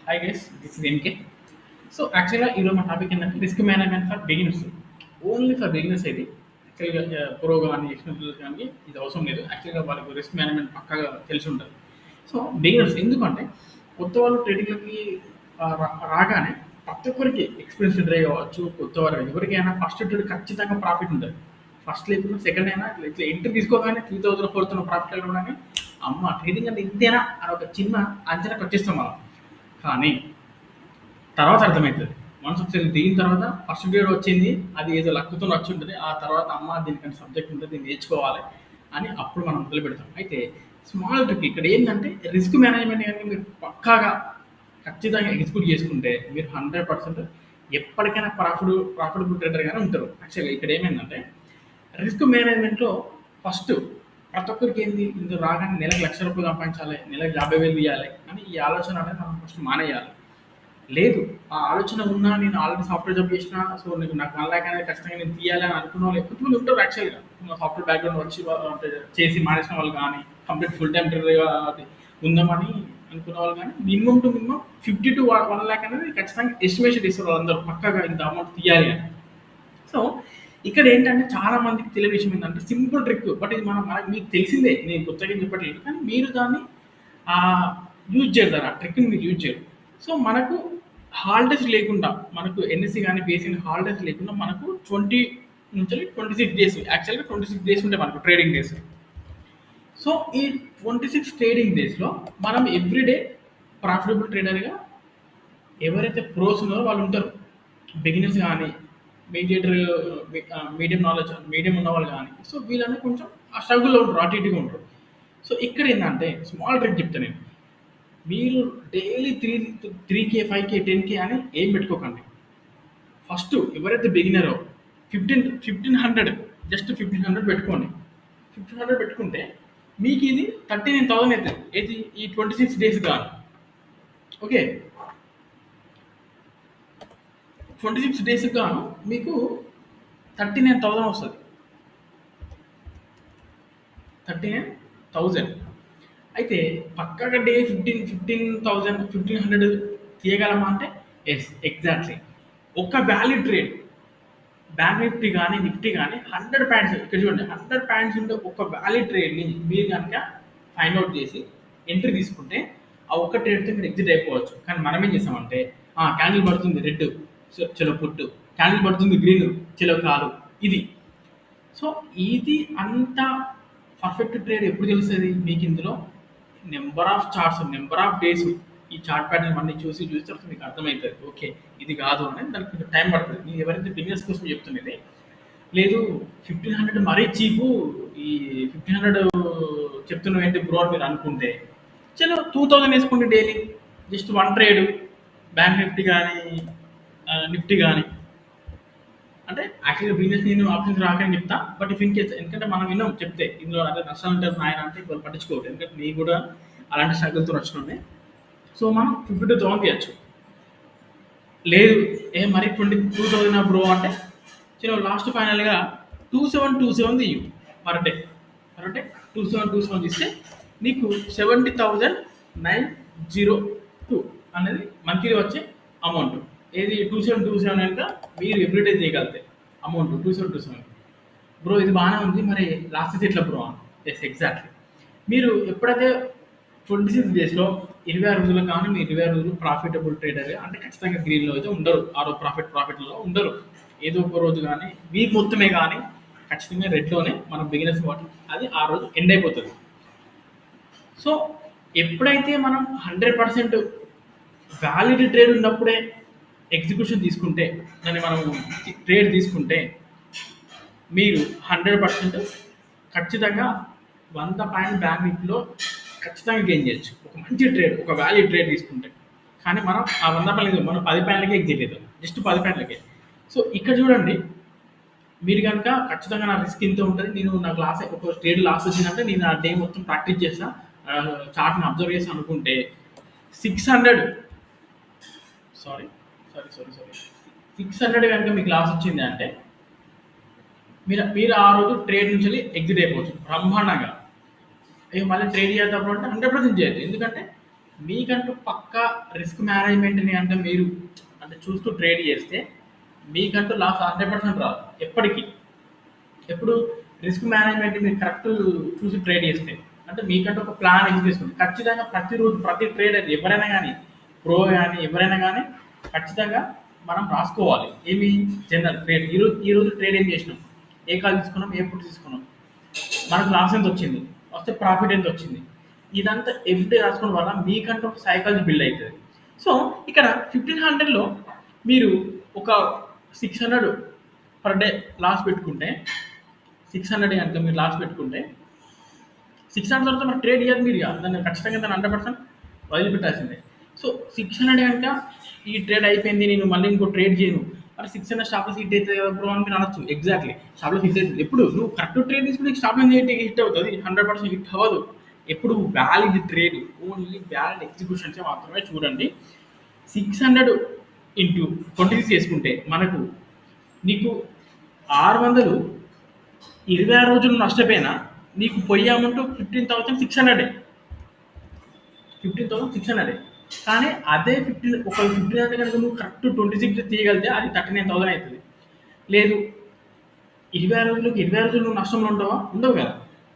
I guess this is MK. So actually, ఈరోజు మా topic ఏంటంటే risk management for beginners. Only for beginners ఇది. యాక్చువల్‌గా ప్రో గాని, ఎక్స్‌పీరియన్స్ గాని ఇది అవసరం లేదు. యాక్చువల్‌గా వాళ్ళకి రిస్క్ మేనేజ్మెంట్ పక్కాగా తెలిసి ఉంటది. సో బిగినర్స్ ఎందుకంటే కొత్త వాళ్ళు ట్రేడింగ్‌లోకి రాగానే ప్రతి ఒక్కరికి ఎక్స్‌పీరియన్స్ ట్రేడర్ కావచ్చు, కొత్త వారు ఎవరికైనా ఫస్ట్ ట్రేడ్ ఖచ్చితంగా ప్రాఫిట్ ఉంటది. ఫస్ట్ లేకున్నా సెకండ్ అయినా ఇట్లా ఎంట్రీ తీసుకోగానే 3000, 4000 ప్రాఫిట్ రాగానే అమ్మ ట్రేడింగ్ అంటే ఇంతేనా అని ఒక చిన్న అంచనాకి వచ్చేస్తాం మనం. కానీ తర్వాత అర్థమవుతుంది. వన్స్ ఒకసారి దిగిన తర్వాత ఫస్ట్ గ్రేడ్ వచ్చింది. అది ఏదో లక్‌తో వచ్చి ఉంటది. ఆ తర్వాత అమ్మ దీనికంటే సబ్జెక్ట్ ఉంటది. దీన్ని నేర్చుకోవాలి అని అప్పుడు మనం మొదలుపెడతాం. అయితే స్మాల్ ట్రిక్ ఇక్కడ ఏంటంటే రిస్క్ మేనేజ్మెంట్ గనుక మీరు పక్కాగా ఖచ్చితంగా ఎగ్జిక్యూట్ చేసుకుంటే మీరు 100% ఎప్పటికైనా ప్రాఫిటబుల్ ట్రేడర్‌గానే ఉంటారు. యాక్చువల్‌గా ఇక్కడ ఏమైందంటే రిస్క్ మేనేజ్మెంట్‌లో ఫస్ట్ ప్రతి ఒక్కరికి ఏంది ఇందులో రాగానే నెలకు రూ. 1,00,000 సంపాదించాలి. నెలకు 50,000 ఇయ్యాలి అని ఈ ఆలోచన అనేది మనం ఫస్ట్ మానేయాలి. లేదు. ఆ ఆలోచన ఉన్నా నేను ఆల్రెడీ సాఫ్ట్‌వేర్ జాబ్ చేసినా. సో, నాకు 1,00,000 అనేది ఖచ్చితంగా నేను తీయాలి అని అనుకున్న వాళ్ళు ఎక్కువ ఉంటారు యాక్చువల్‌గా. సాఫ్ట్‌వేర్ బ్యాక్‌గ్రౌండ్ వచ్చి అంటే చేసి మానేసిన వాళ్ళు గానీ, కంప్లీట్ ఫుల్ టైమ్ ట్రేడర్‌గా అది ఉందామని అనుకున్న వాళ్ళు గానీ, మినిమమ్ టు మినిమమ్ 50,000-1,00,000 అనేది ఖచ్చితంగా ఎస్టిమేషన్ ఇస్తారు వాళ్ళందరూ. పక్కాగా ఇంత అమౌంట్ తీయాలి అని. సో, ఇక్కడ ఏంటంటే చాలా మందికి తెలియని విషయం ఏంటంటే సింపుల్ ట్రిక్. బట్ ఇది మనకు మీకు తెలిసిందే. నేను కొత్తగా ఏం చెప్పట్లేదు. కానీ మీరు దాన్ని యూజ్ చేయరు. ఆ ట్రిక్‌ని మీరు యూజ్ చేయరు. సో, మనకు హాలిడేస్ లేకుండా మనకు ఎన్ఎస్‌సి గాని, బీఎస్సీ గాని హాలిడేస్ లేకుండా మనకు 20 నుంచి 26 డేస్ యాక్చువల్‌గా 26 డేస్ ఉంటాయి మనకు ట్రేడింగ్ డేస్. సో, ఈ 26 ట్రేడింగ్ డేస్‌లో మనం ఎవ్రీడే ప్రాఫిటబుల్ ట్రేడర్‌గా ఎవరైతే ప్రోస్ ఉన్నారో వాళ్ళు ఉంటారు. బిగినర్స్ గానీ, మీడియేటర్ మీడియం నాలెడ్జ్ మీడియం ఉన్నవాళ్ళు గానీ, సో వీళ్ళని కొంచెం ఆ స్ట్రగుల్‌లో ఉంటారు. అటు ఇటుగా ఉంటారు. సో, ఇక్కడ ఏందంటే స్మాల్ ట్రిక్ చెప్తా నేను. మీరు డైలీ 3K, 5K, 10K అని ఏం పెట్టుకోకండి. ఫస్ట్ ఎవరైతే బిగినరో 1500 జస్ట్ 1500 పెట్టుకోండి. 1500 పెట్టుకుంటే మీకు ఇది 39,000 అవుతుంది. ఏది ఈ 26 డేస్ గాను. ఓకే. 26 డేస్‌కి గాను మీకు 39,000 వస్తది. 39,000 అయితే పక్కాగా డే 15,000, 1,500 తీయగలమా అంటే యెస్ ఎగ్జాక్ట్‌లీ. ఒక వాల్యూ ట్రేడ్ బ్యాంక్ నిఫ్టీ గానీ, నిఫ్టీ గానీ 100 పాయింట్స్ ఇక్కడ చూడండి 100 పాయింట్స్ ఉండే ఒక వాల్యూ ట్రేడ్‌ని మీరు గనక ఫైండ్ ఔట్ చేసి ఎంట్రీ తీసుకుంటే ఆ ఒక్క ట్రేడ్‌తో మీరు ఎగ్జిట్ అయిపోవచ్చు. కానీ మనం ఏం చేసామంటే క్యాండిల్ పడుతుంది రెడ్ చలో పుట్టు, క్యాండిల్ పడుతుంది గ్రీన్ చలో కాలు ఇది. సో, ఇది అంత పర్ఫెక్ట్ ట్రేడ్ ఎప్పుడు తెలుస్తది? మీకు ఇందులో number of charts, number of days ఈ చార్ట్ ప్యాటర్న్ అన్నీ చూసి తర్వాత మీకు అర్థమవుతది. ఓకే. ఇది కాదు అని దానికి కొంచెం టైం పడుతది. నేను ఎవరైతే బిగినర్స్ కోసం చెప్తున్నది. లేదు 1,500 మరీ చీపు ఈ 1,500 చెప్తున్నావేంటి బ్రో అని మీరు అనుకుంటే చలో 2,000 వేసుకోండి daily. Just 1 trade bank Nifty గానీ, నిఫ్టీ గానీ. అంటే యాక్చువల్‌గా బిజినెస్ నేను ఆప్షన్స్ రాకని చెప్తా. బట్ ఇఫ్ ఇన్ కేస్ ఎందుకంటే మనం విన్నాం చెప్తే ఇందులో అదే నష్టాలు ఉంటారు నాయన అంటే వాళ్ళు పట్టించుకోవద్దు. ఎందుకంటే నేను కూడా అలాంటి స్ట్రగుల్‌తో వచ్చినోడినే. సో, మనం 52,000 తీయొచ్చు. లేదు మరి 22,000 బ్రో అంటే చలో లాస్ట్ ఫైనల్‌గా 2727 తీయు పర్ డే. 2727 తీస్తే నీకు 70,902 అనేది మంత్లీ వచ్చే అమౌంట్. ఏది 2727 కనుక మీరు ఎవ్రీడే చేయగలిగితే అమౌంట్ 2727 బ్రో ఇది బాగానే ఉంది. మరి లాస్ట్ ఎట్లా బ్రో అని. Yes exactly. మీరు ఎప్పుడైతే 26 డేస్‌లో 26 రోజులు కానీ మీరు 26 రోజులు ప్రాఫిటబుల్ ట్రేడర్ అంటే ఖచ్చితంగా గ్రీన్‌లో అయితే ఉండరు. ఆ రోజు ప్రాఫిట్‌లో ఉండరు. ఏదో ఒక రోజు కానీ వీక్ మొత్తమే కానీ ఖచ్చితంగా రెడ్‌లోనే మనం బిగినర్స్ కాబట్టి అది ఆ రోజు ఎండ్ అయిపోతుంది. సో, ఎప్పుడైతే మనం 100% వ్యాలిడ్ ట్రేడ్ ఉన్నప్పుడే ఎగ్జిక్యూషన్ తీసుకుంటే దాన్ని మనం ట్రేడ్ తీసుకుంటే మీరు 100% ఖచ్చితంగా 100 పాయింట్ బ్యాంక్ నిఫ్టీలో ఖచ్చితంగా గెయిన్ చేయొచ్చు. ఒక మంచి ట్రేడ్, ఒక వాల్యూ ట్రేడ్ తీసుకుంటే. కానీ మనం ఆ 100 పాయింట్లకి మనం 10 పాయింట్లకే ఎగ్జిట్ అవుతాం. జస్ట్ 10 పాయింట్లకే. సో, ఇక్కడ చూడండి మీరు గనక ఖచ్చితంగా నా రిస్క్ ఇంత ఉంటది. నేను నాకు ఒక ట్రేడ్ లాస్ వచ్చిందంటే నేను ఆ డే మొత్తం ప్రాక్టీస్ చేస్తా. చార్ట్‌ని అబ్జర్వ్ చేసి అనుకుంటే 600 సారీ. 600 కనుక మీకు లాస్ వచ్చింది అంటే మీరు ఆ రోజు ట్రేడ్ నుంచి ఎగ్జిట్ అయిపోవచ్చు బ్రహ్మాండంగా. మళ్ళీ ట్రేడ్ చేద్దాం అంటే 100% చేయొచ్చు. ఎందుకంటే మీకంటూ పక్కా రిస్క్ మేనేజ్మెంట్‌ని అంటే మీరు అంటే చూస్తూ ట్రేడ్ చేస్తే మీకంటూ లాస్ 100% రాదు. ఎప్పటికి. ఎప్పుడు రిస్క్ మేనేజ్మెంట్ మీరు కరెక్ట్ చూసి ట్రేడ్ చేస్తే. అంటే మీకంటూ ఒక ప్లాన్ ఎగ్జిక్యూషన్ ఖచ్చితంగా ప్రతిరోజు ప్రతి ట్రేడర్ ఎవరైనా గానీ, ప్రో గానీ ఎవరైనా గానీ ఖచ్చితంగా మనం రాసుకోవాలి. ఏమి జనరల్ ట్రేడ్ ఈరోజు ట్రేడ్ ఏం చేసినాం? ఏ కాల్ తీసుకున్నాం? ఏ పుట్ తీసుకున్నాం? మనకు లాస్ ఎంత వచ్చింది? వస్తే ప్రాఫిట్ ఎంత వచ్చింది? ఇదంతా ఎవ్రీడే రాసుకోవడం వల్ల మీకంటూ ఒక సైకాలజీ బిల్డ్ అవుతుంది. సో ఇక్కడ 1500లో మీరు ఒక 600 పర్ డే లాస్ పెట్టుకుంటే 600 కనుక మీరు లాస్ పెట్టుకుంటే 600 తర్వాత మరి ట్రేడ్ ఇయ్యదు మీరు ఇక. దాన్ని ఖచ్చితంగా దాన్ని 100% వదిలిపెట్టాల్సిందే. సో 600 కనుక ఈ ట్రేడ్ అయిపోయింది నేను మళ్ళీ ఇంకో ట్రేడ్ చేయను. మరి 600 స్టాప్ లాస్ హిట్ అవుతుంది కదా బ్రో అని మీరు అనొచ్చు. ఎగ్జాక్ట్లీ స్టాప్ లాస్ హిట్ అవుతుంది. ఎప్పుడు నువ్వు కరెక్ట్ ట్రేడ్ తీసుకుంటే స్టాప్ లాస్ హిట్ అవుతుంది. 100% హిట్ అవ్వదు. ఎప్పుడు valid trade only valid executions మాత్రమే చూడండి. 600 ఇంటూ 26 చేసుకుంటే మనకు నీకు 600 26 రోజులు నష్టపోయినా నీకు పోయే అమౌంట్ 15,600. 15,600. కానీ అదే 1500 కనుక నువ్వు కరెక్ట్ 26 తీయగలిగితే అది 39,000 అవుతుంది. లేదు 26 రోజులకి 26 రోజులు నువ్వు నష్టంలో ఉంటావా? ఉండవు కదా.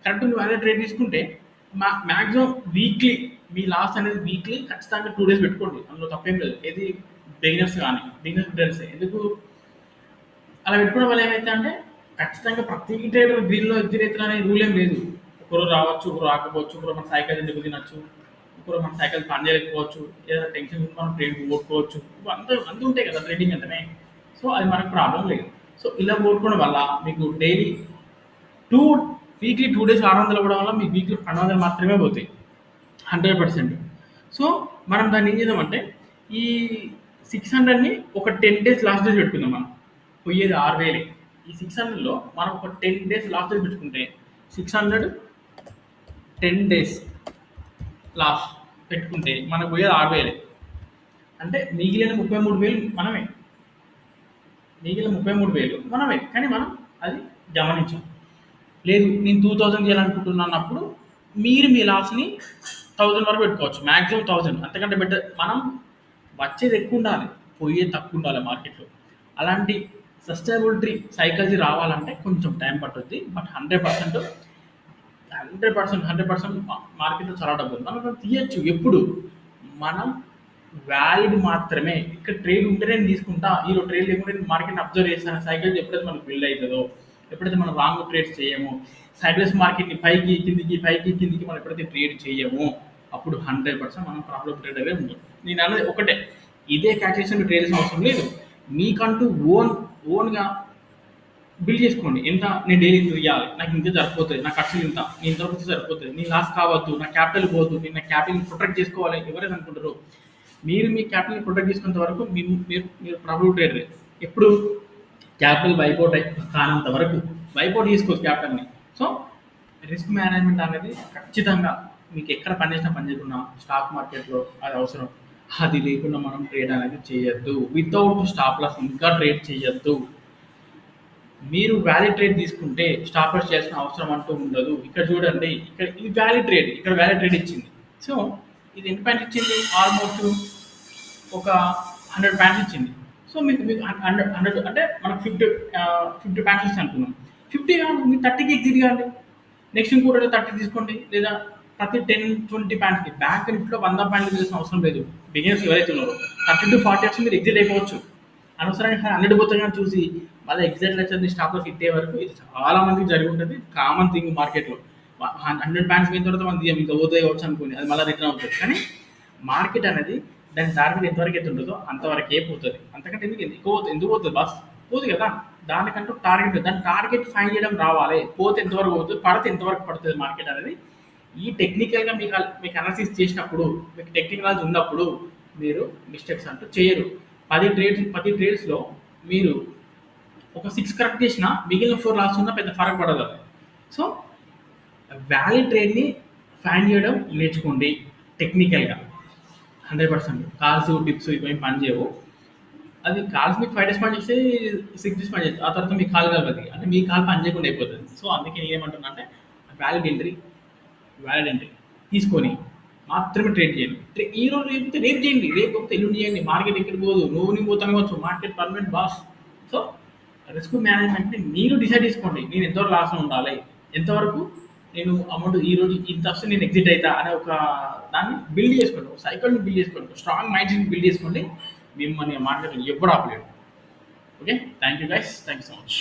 కరెక్ట్ నువ్వు అదే ట్రేడ్ తీసుకుంటే మ్యాక్సిమం వీక్లీ మీ లాస్ అనేది వీక్లీ ఖచ్చితంగా 2 డేస్ పెట్టుకోండి. అందులో తప్పేం లేదు. ఏది బిగినర్స్ కానీ బిగినర్స్ ఎందుకు అలా పెట్టుకోవడం వల్ల ఏమైతే అంటే ఖచ్చితంగా ప్రతి ట్రేడర్ గ్రీన్లో ఎగ్జిట్ అవుతారు అనే రూల్ ఏం లేదు. ఒకరు రావచ్చు, ఒకరు రాకపోవచ్చు, ఒకరు మన సైకిల్ ఎందుకు తినచ్చు, ఒకరు మన సైకిల్ పని చేయలేకపోవచ్చు, ఏదైనా టెన్షన్ మనం ట్రేడ్ ఓడుకోవచ్చు. అంత ఉంటాయి కదా ట్రేడింగ్ అంటేనే. సో అది మనకు ప్రాబ్లం లేదు. సో ఇలా ఓడుకోవడం వల్ల మీకు డైలీ టూ వీక్లీ 2 డేస్ 600 అవ్వడం వల్ల మీకు వీక్లీ 1200 మాత్రమే పోతాయి 100%. సో మనం దాన్ని ఏం చేద్దామంటే ఈ 600ని ఒక 10 డేస్ లాస్ట్ డేస్ పెట్టుకుందాం. మనం పోయేది 6000. ఈ 600లో మనం ఒక 10 డేస్ లాస్ట్ డేస్ పెట్టుకుంటే 600 10 డేస్ లాస్ట్ పెట్టుకుంటే మనకు పోయేది 6000. అంటే మిగిలిన 33,000 మనమే. మిగిలిన 33,000 మనమే. కానీ మనం అది గమనించాం. లేదు నేను 2000 చేయాలనుకుంటున్నప్పుడు మీరు మీ లాస్ని 1000 వరకు పెట్టుకోవచ్చు. మ్యాక్సిమం 1000 అంతకంటే బెటర్. మనం వచ్చేది ఎక్కువ ఉండాలి, పోయేది తక్కువ ఉండాలి మార్కెట్లో. అలాంటి సస్టైనబిలిటీ సైకాలజీ రావాలంటే కొంచెం టైం పట్టుద్ది. బట్ 100% మార్కెట్లో చాలా డబ్బు ఉంది. మనం తీయచ్చు ఎప్పుడు మనం వ్యాలిడ్ మాత్రమే. ఇక్కడ ట్రేడ్ ఉంటేనే నేను తీసుకుంటా, ఈరోజు ట్రేడ్ లేకుంటే నేను మార్కెట్ని అబ్జర్వ్ చేస్తాను సైకిల్ ఎప్పుడైతే మనకు బిల్డ్ అవుతుందో, ఎప్పుడైతే మనం రాంగ్ ట్రేడ్స్ చేయము, సైడ్వేస్ మార్కెట్ని పైకి కిందికి మనం ఎప్పుడైతే ట్రేడ్ చేయము అప్పుడు 100% మనం ప్రాఫిట్ ట్రేడరే ఉంటుంది. నేను అన్నది ఒకటే, ఇదే క్యాల్కులేషన్ ట్రేడ్ చేసిన అవసరం లేదు. మీకంటూ ఓన్గా బిల్డ్ చేసుకోండి. ఎంత నేను డైలీ ఇంత ఇవ్వాలి, నాకు ఇంత సరిపోతుంది, నా ఖర్చులు ఇంత, నేను ఇంతవరకు సరిపోతుంది, నీ లాస్ కావద్దు, నా క్యాపిటల్ పోవద్దు, నేను నా క్యాపిటల్ ప్రొటెక్ట్ చేసుకోవాలి ఎవరైతే అనుకుంటారో మీరు మీ క్యాపిటల్ని ప్రొటెక్ట్ చేసుకున్నంత వరకు మీరు ప్రాఫిట్ ట్రేడర్. ఎప్పుడు క్యాపిటల్ వైపౌట్ కానంత వరకు వైపౌట్ చేసుకోవచ్చు క్యాపిటల్ని. సో రిస్క్ మేనేజ్మెంట్ అనేది ఖచ్చితంగా మీకు ఎక్కడ పనిచేసినా పని చేయకుండా స్టాక్ మార్కెట్లో అది అవసరం. అది లేకుండా మనం ట్రేడ్ అనేది చేయొద్దు. వితౌట్ స్టాప్ లాస్ ఇంకా ట్రేడ్ చేయొద్దు. మీరు వ్యాలిడ్ ట్రేడ్ తీసుకుంటే స్టాప్ లాస్ చేయాల్సిన అవసరం అంటూ ఉండదు. ఇక్కడ చూడండి, ఇక్కడ ఇది వ్యాలిడ్ ట్రేడ్, ఇక్కడ వ్యాలిడ్ ట్రేడ్ ఇచ్చింది. సో ఇది ఎన్ని పాయింట్స్ ఇచ్చింది? ఆల్మోస్ట్ ఒక 100 పాయింట్స్ ఇచ్చింది. సో మీకు 100 అంటే మనకు 50 పాయింట్స్ వస్తాయి అనుకున్నాం. 50 కాదు, మీరు 30కి ఎగ్జిట్ కాండి. నెక్స్ట్ ఇంకోటి 30 తీసుకోండి, లేదా ప్రతి 10-20 పాయింట్స్కి. బ్యాంక్ నిఫ్టీలో 100 పాయింట్లు తీయాల్సిన అవసరం లేదు. బిగినర్స్ ఎవరైతే ఉన్నారో 30-40 వచ్చి మీరు ఎగ్జిట్ అయిపోవచ్చు. అనవసరంగా 100 పోతుందని చూసి మళ్ళీ ఎగ్జిట్ వచ్చేది స్టాప్ లాస్ హిట్ అయ్యే వరకు ఇది చాలా మందికి జరిగి ఉంటుంది. కామన్ థింగ్ మార్కెట్లో. 100 పాయింట్స్ పోయిన తర్వాత మనం ఇంకా పోతే కావచ్చు అనుకోండి, అది మళ్ళీ రిటర్న్ అవుతుంది. కానీ మార్కెట్ అనేది దాని టార్గెట్ ఎంతవరకు అయితే ఉంటుందో అంతవరకే పోతుంది. అంతకంటే ఎందుకు పోతుంది బాస్? పోదు కదా. దానికంటూ టార్గెట్, దాని టార్గెట్ ఫైన్ చేయడం రావాలి. పోతే ఎంతవరకు పోతుంది, పడితే ఎంతవరకు పడుతుంది మార్కెట్ అనేది. ఈ టెక్నికల్గా మీకు అనాలిసిస్ చేసినప్పుడు, మీకు టెక్నికల్ నాలెడ్జ్ ఉన్నప్పుడు మీరు మిస్టేక్స్ అంటూ చేయరు. 10 ట్రేడ్స్లో మీరు ఒక 6 కరెక్ట్ చేసినా మిగిలిన 4 లాస్ ఉన్నా పెద్ద ఫరక్ పడదు అది. సో వ్యాలిడ్ ట్రేడ్ని ఫైండ్ చేయడం నేర్చుకోండి టెక్నికల్గా. 100% కాల్స్ టిప్స్ ఇవేమి పని చేయవు. అది కాల్స్ మీకు 5 డేస్ పని చేస్తే 6 డేస్ పని చేస్తుంది. ఆ తర్వాత మీకు కాల్ కలగదు, అంటే మీ కాల్ పని చేయకుండా అయిపోతుంది. సో అందుకే నేనేమంటున్నా అంటే వ్యాలిడ్ ఎంట్రీ తీసుకొని మాత్రమే ట్రేడ్ చేయండి. ఈ రోజు లేకపోతే రేపు చేయండి, రేపు పోతే ఎల్లుండి చేయండి. మార్కెట్ ఎక్కడికి పోదు, నువ్వు నీ పోతాను కావచ్చు, market permanent boss. So risk మేనేజ్మెంట్ని మీరు డిసైడ్ చేసుకోండి. నేను ఎంతవరకు లాస్లో ఉండాలి, ఎంతవరకు నేను అమౌంట్ ఈ రోజు ఇంత వస్తే నేను ఎగ్జిట్ అవుతా అనే ఒక దాన్ని బిల్డ్ చేసుకోండి, ఒక సైకిల్ని బిల్డ్ చేసుకోండి, ఒక స్ట్రాంగ్ మైండ్ సెట్ని బిల్డ్ చేసుకోండి. మిమ్మల్ని మార్కెట్ ఎప్పుడు ఆపలేడు. Okay, thank you guys, thank you so much.